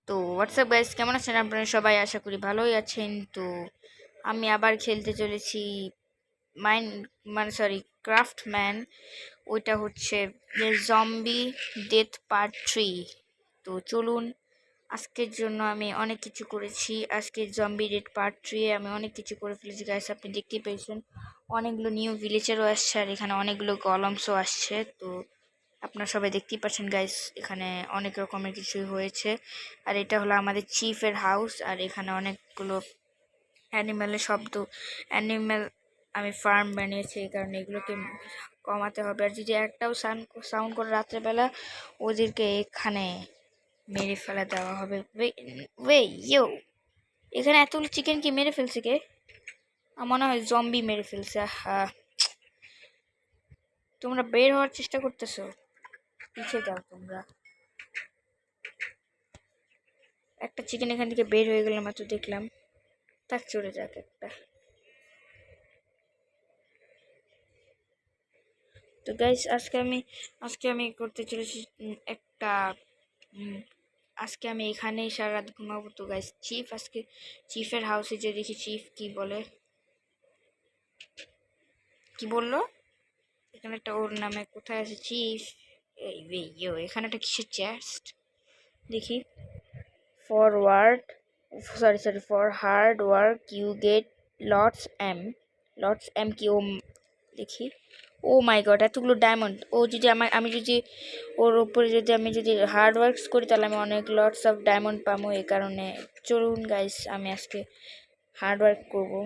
তো WhatsApp guys, কেমন আছেন আপনারা সবাই? আশা করি ভালোই আছেন। তো আমি আবার খেলতে চলেছি মাইন ক্রাফটম্যান। ওইটা হচ্ছে জম্বি ডেথ পার্ট 3। তো চলুন, আজকের জন্য আমি অনেক কিছু করেছি। আজকে জম্বি ডেথ পার্ট 3 আমি অনেক কিছু করে ফেলেছি গাইস। আপনি দেখতেই পেয়েছেন অনেকগুলো নিউ ভিলেজারও আসছে, আর এখানে অনেকগুলো কলমসও আসছে। তো আপনারা সবাই দেখতেই পাচ্ছেন গাইস, এখানে অনেক রকমের কিছুই হয়েছে। আর এটা হলো আমাদের চিফের হাউস, আর এখানে অনেকগুলো অ্যানিম্যালের শব্দ, অ্যানিম্যাল আমি ফার্ম বানিয়েছি, এই কারণে এগুলোকে কমাতে হবে। আর যদি একটাও সাউন্ড করে রাত্রেবেলা, ওদেরকে এখানে মেরে ফেলা দেওয়া হবে। ওয়ে ইয়ো, এখানে এতগুলো চিকেন কি মেরে ফেলছে কে? আমার মনে হয় জম্বি মেরে ফেলছে। তোমরা বের হওয়ার চেষ্টা করতেছো, পিছিয়ে যাও তোমরা। একটা চিকেন এখান থেকে বের হয়ে গেলাম, মাত্র দেখলাম। তাক চড়ে যাক একটা। তো গাইস, আজকে আমি করতে চলেছি একটা আজকে আমি এখানেই সারা রাত ঘুমাবো। তো গাইস, আজকে চিফের হাউসে যে দেখি চিফ কি বলে, কি বললো এখানে একটা ওর নামে কোথায় আছে চিফ। এখানে একটা কিসের চেস্ট দেখি। Forward for hard work you get lots এম কি ও দেখি। ও মাই গড, এতগুলো ডায়মন্ড! ও যদি আমি যদি ওর উপরে যদি হার্ড ওয়ার্কস করি, তাহলে আমি অনেক লটস অফ ডায়মন্ড পাবো। এই কারণে চলুন গাইস, আমি আজকে হার্ড ওয়ার্ক করবো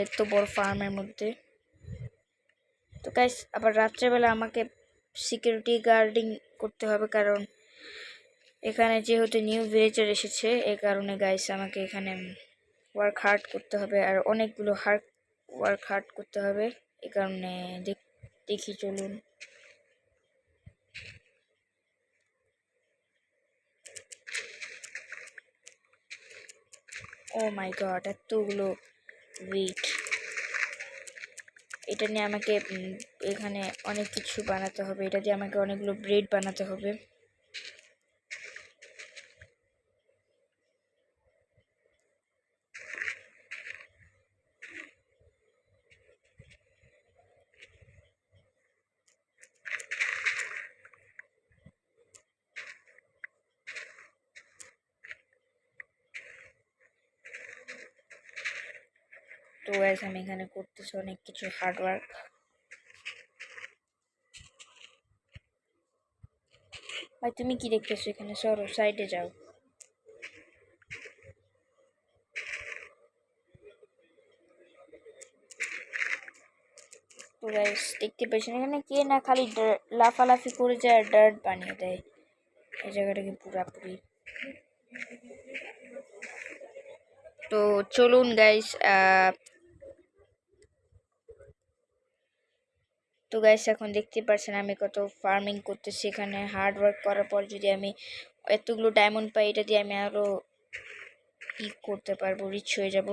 এত বড় ফার্মের মধ্যে। তো গাইস, আবার রাত্রেবেলা আমাকে সিকিউরিটি গার্ডিং করতে হবে, কারণ এখানে যেহেতু নিউ ভিলেজার এসেছে, এই কারণে গাইস আমাকে এখানে ওয়ার্ক হার্ড করতে হবে, আর অনেকগুলো ওয়ার্ক হার্ড করতে হবে। এই কারণে দেখি চলুন। ও মাই গড, এতগুলো উইট! এটা নিয়ে আমাকে এখানে অনেক কিছু বানাতে হবে। এটা দিয়ে আমাকে অনেকগুলো ব্রেড বানাতে হবে। তো গাইস, আমি এখানে করতেছি অনেক কিছু হার্ডওয়ার্ক। ভাই, তুমি কি দেখতেছো এখানে? সরো, সাইডে যাও। তো গাইস, দেখতে পেয়েছেন এখানে কে না খালি লাফালাফি করে যায় আর ডার্ট বানিয়ে দেয় এই জায়গাটাকে পুরাপুরি। তো চলুন গাইস, তো গাইস এখন দেখতে পাচ্ছেন আমি কত ফার্মিং করতেছি। এখানে হার্ড ওয়ার্ক করার পর যদি আমি এতগুলো ডায়মন্ড পাই, এটা দিয়ে আমি আরো করতে পারবো, রিচ হয়ে যাব।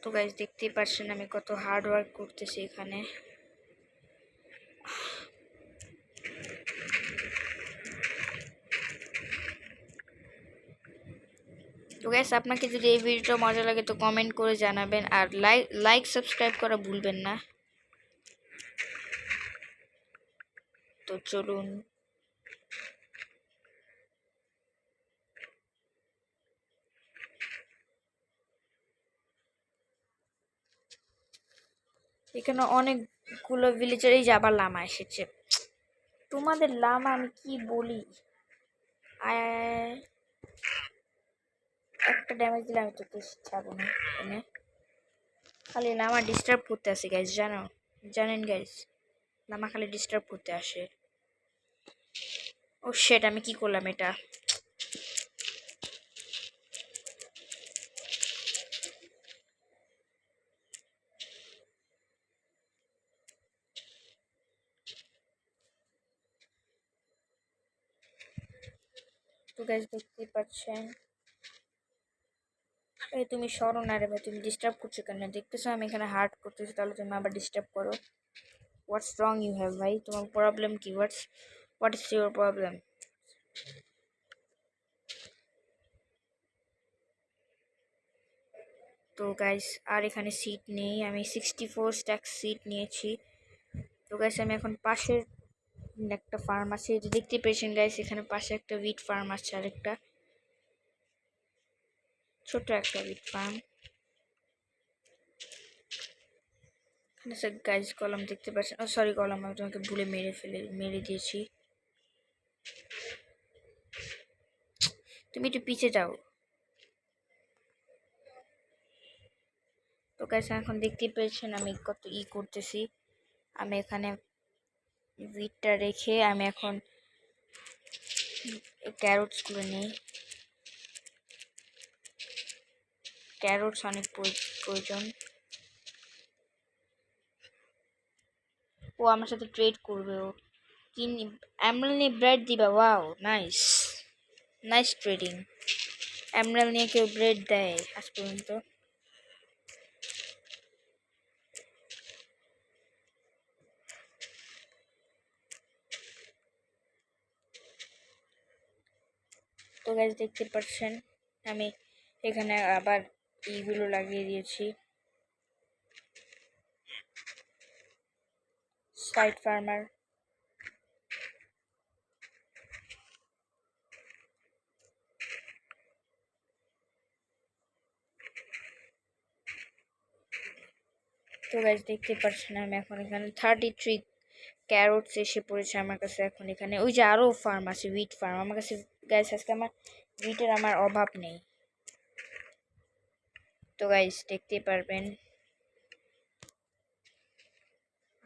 তো গাইস, দেখতেই পাচ্ছেন আমি কত হার্ড ওয়ার্ক করতেছি এখানে। তো গাইস, আপনাকে যদি এই ভিডিওটা মজা লাগে তো কমেন্ট করে জানাবেন, আর লাইক সাবস্ক্রাইব করা ভুলবেন না। তো চলুন। এখানে অনেকগুলো ভিলেজার, এই যে আবার লামা এসেছে। তোমাদের লামা আমি কি বলি! একটা ড্যামেজ দিলে আমি তোকে ছাড়বো না। এনে খালি লামা ডিস্টার্ব করতে আসে গাইস, জানেন গাইস, লামা খালি ডিস্টার্ব করতে আসে। ও শেট, আমি কি করলাম এটা! তো গাইস দেখতেই পাচ্ছেন, এই তুমি সরো না রে ভাই, তুমি ডিস্টার্ব করছো কেন? দেখতেছো আমি এখানে হার্ট করতেছি, তাহলে তুমি আবার ডিস্টার্ব করো। হোয়াটস রং ইউ হ্যাভ ভাই? তোমার প্রবলেম কি? What is your problem? তো গাইস আর এখানে সিট নেই, আমি 64 স্ট্যাক সিট নিয়েছি। তো গাইস আমি এখন পাশের একটা ফার্ম আছে, যে দেখতে পেয়েছেন গাইস, এখানে পাশে একটা উইট ফার্ম আছে, আর একটা ছোট একটা উইট ফার্ম। এখানে স্যার গাইস কলম দেখতে পাচ্ছেন, ও সরি কলম, আমি তোমাকে ভুলে মেরে দিয়েছি। তুমি একটু পিছে যাও। তো গাইস এখন দেখতেই পেয়েছেন আমি কত করতেছি। আমি এখানে উইটটা রেখে আমি এখন ক্যারোটস গুলো নিই। ক্যারোটস অনেক প্রয়োজন। ও আমার সাথে ট্রেড করবে, ও কিনি এমরাল নিয়ে ব্রেড দিবা? Wow nice, nice trading. এমরাল নিয়ে কেউ ব্রেড দেয় আজ পর্যন্ত? তো গাইস দেখতে পাচ্ছেন আমি এখানে আবার এইগুলো লাগিয়ে দিয়েছি, সাইড ফার্মার। তো গাইস দেখতে পাচ্ছেন আমি এখন এখানে 33 ক্যারোটস এসে পড়েছে আমার কাছে। এখন এখানে ওই যে আরো ফার্ম আছে, উইট ফার্ম আমার কাছে। গাইস আজকে আমার উইটের আমার অভাব নেই। তো গাইস দেখতেই পারবেন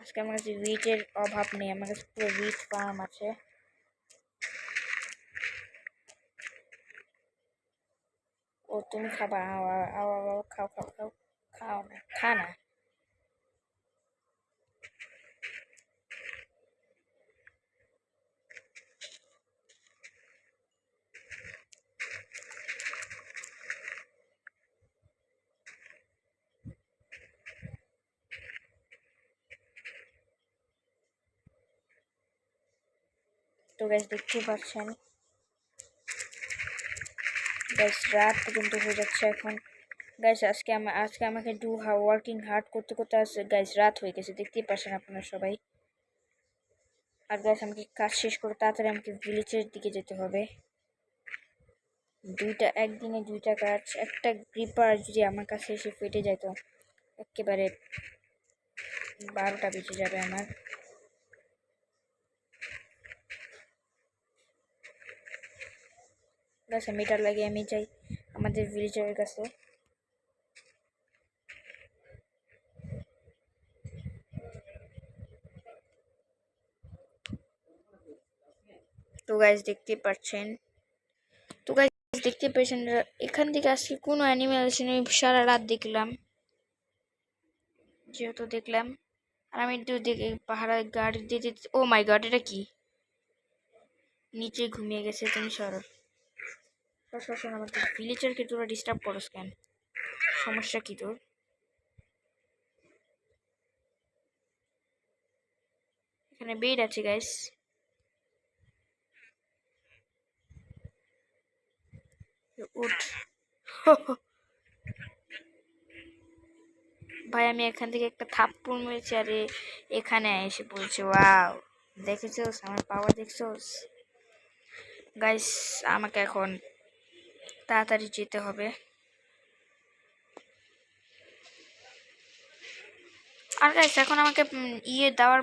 আজকে আমার কাছে উইটের অভাব নেই, আমার কাছে পুরো উইট ফার্ম আছে। ও তুমি খাবা? আও আও আও আও, খাও খাও খাও, খাও না, খা না। তো গাইস দেখতেই পাচ্ছেন গাইস রাত কিন্তু হয়ে যাচ্ছে এখন। গাইস আজকে আমাকে ওয়ার্কিং হার্ড করতে করতে আসছে গাইস, রাত হয়ে গেছে, দেখতেই পাচ্ছেন আপনারা সবাই। আর গাইস আমাকে কাজ শেষ করে তাড়াতাড়ি আমাকে ভিলেজের দিকে যেতে হবে। একদিনে দুইটা কাজ, একটা গ্রিপার যদি আমার কাছে এসে ফেটে যায় তো একেবারে 12টা বেজে যাবে আমার। গাছ মিটার লাগিয়ে আমি যাই আমাদের ভিলেজারের কাছে। তো গাইস দেখতে পাচ্ছেন, তো গাইস দেখতে পেয়েছেন এখান থেকে আজকে কোনো অ্যানিমেল আসেনি, সারা রাত দেখলাম, যেহেতু দেখলাম। আর আমি একটু দেখে পাহাড়ে গাড়ি দিতে, ও মাই গড এটা কি? নিচে ঘুমিয়ে গেছে, তুমি সরো সর আমাদের ভিলেজারকে তোরা ডিস্টার্ব করস কেন? সমস্যা কি তোর? এখানে বেড আছে গাইস। উঠ ভাই, আমি এখান থেকে একটা থাপ্পড় মেরেছি, আরে এখানে এসে পড়েছে। ওয়াও, দেখেছোস আমার পাওয়ার? দেখছোস গাইস? আমাকে এখন তাড়াতাড়ি যেতে হবে। আর গাইস এখন আমাকে দেওয়ার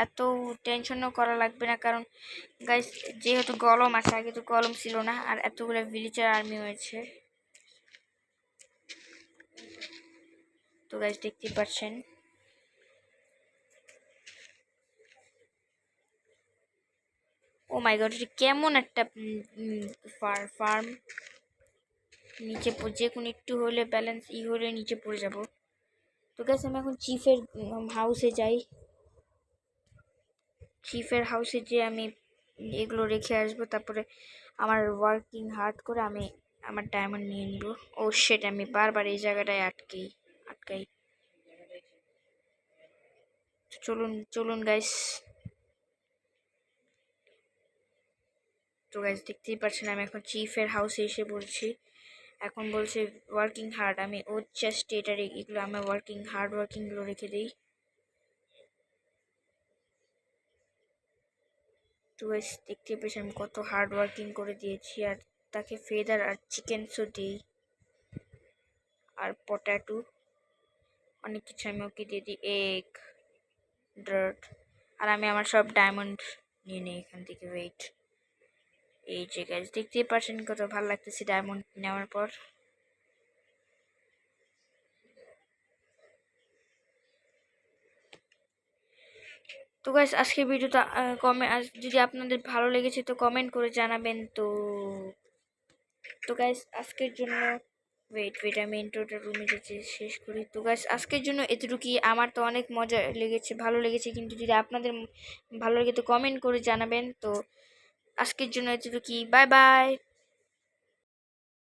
এত টেনশনও করা লাগবে না, কারণ গাইস যেহেতু গলম আছে, আগে তো গলম ছিল না, আর এতগুলো ভিলেজার আর্মি হয়েছে। তো গাইস দেখতেই পাচ্ছেন ও মাই গড, এটা কেমন একটা ফার্ম। নিচে যে কোনো একটু হলে ব্যালেন্স হলে নিচে পড়ে যাব। তো গাইস আমি এখন চিফের হাউসে যাই। চিফের হাউসে যে আমি এগুলো রেখে আসবো, তারপরে আমার ওয়ার্কিং হার্ড করে আমি আমার ডায়মন্ড নিয়ে নিব। ও সেটা আমি বারবার এই জায়গাটায় আটকাই। চলুন চলুন গাইস। তো গাইস দেখতেই পাচ্ছেন আমি এখন চিফের হাউসে এসে বলছি। এখন বলছে ওয়ার্কিং হার্ড, আমি ওর জাস্ট এগুলো আমার ওয়ার্কিংগুলো রেখে দিই। তো গাইস দেখতেই পেয়েছেন আমি কত হার্ড ওয়ার্কিং করে দিয়েছি, আর তাকে ফেদার আর চিকেনসও দিই, আর পটাটো অনেক কিছু আমি ওকে দিয়ে দিই, এগ, ডার্ট। আর আমি আমার সব ডায়মন্ড নিয়ে নিই এখান থেকে। ওয়েট, এই যে গাইস দেখতেই পাচ্ছেন কত ভালো লাগতেছে ডায়মন্ড নেওয়ার পর। তো গাইস আজকে ভিডিওটা যদি আপনাদের ভালো লেগেছে তো কমেন্ট করে জানাবেন। তো গাইস আজকের জন্য ওয়েট আমি ইন্ট্রোটা রুমে যেতে শেষ করি। তো গাইস আজকের জন্য এতটুকুই। আমার তো অনেক মজা লেগেছে, ভালো লেগেছে, কিন্তু যদি আপনাদের ভালো লেগে তো কমেন্ট করে জানাবেন। তো আজকের জন্য এতটুকুই, বাই বাই।